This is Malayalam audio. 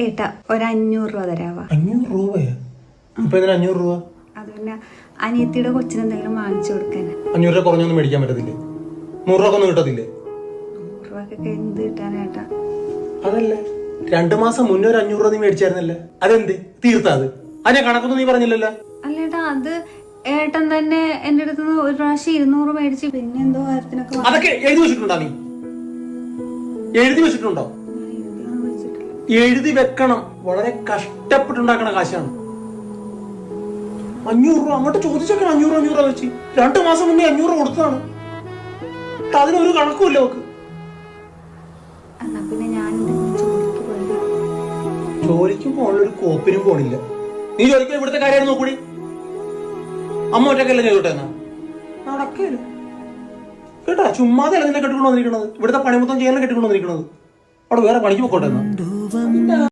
ഏട്ടാ ഒരു 500 രൂപ തരാവാ. 500 രൂപയാ? ഇപ്പൊ ഇതിന് 500 രൂപ? അത് പിന്നെ അനിയത്തിയുടെ കൊച്ചിന് എന്തെങ്കിലും വാങ്ങിച്ചു കൊടുക്കാൻ. 500 രൂപ കുറഞ്ഞൊന്നും മേടിക്കാൻ പറ്റത്തില്ലേ? 100 രൂപ ഒന്നും കിട്ടത്തില്ലേ? 100 രൂപക്കൊക്കെ എന്ത് കിട്ടാനേട്ടാ? അതല്ലേ 2 മാസം മുന്നേ ഒരു 500 രൂപ നീ മേടിച്ചായിരുന്നല്ലേ? അതെന്ത് തീർത്താ? അതിനെ കണക്കൊന്നും നീ പറഞ്ഞില്ലല്ലോ. അല്ലേട്ടാ, അത് ഏട്ടൻ തന്നെ എന്റെ അടുത്ത് ഒരു പ്രാവശ്യം 200 മേടിച്ച് പിന്നെ എന്തോ കാര്യത്തിനൊക്കെ അതൊക്കെ എഴുതി വെച്ചിട്ടുണ്ടോ? നീ എഴുതി വെച്ചിട്ടുണ്ടോ? എഴുതി വെക്കണം. വളരെ കഷ്ടപ്പെട്ടുണ്ടാക്കണ കാശാണ് 500 രൂപ. അങ്ങോട്ട് ചോദിച്ചൊക്കെ 500 രൂപ വെച്ച് 2 മാസം മുന്നേ 500 കൊടുത്തതാണ്. അതിനൊരു കണക്കുമില്ല നോക്ക്. എന്നാ പിന്നെ ഞാൻ ജോലിക്കും പോകാനുള്ളൊരു കോപ്പിനും പോണില്ല. നീ ജോലിക്ക് ഇവിടുത്തെ കാര്യം നോക്കൂടി. അമ്മ ഒറ്റക്കല്ലേ ചെയ്തോട്ടെ എന്നാ നടക്കല്ല കേട്ടാ. ചുമ്മാതെ അല്ല നിന്നെ കെട്ടിക്കൊണ്ടു വന്നിരിക്കണത്. ഇവിടുത്തെ പണി മൊത്തം ചെയ്യാൻ കെട്ടിക്കൊണ്ടു വന്നിരിക്കണത്. അവിടെ വേറെ പണിക്ക് പോയിക്കോട്ടെ എന്നാ.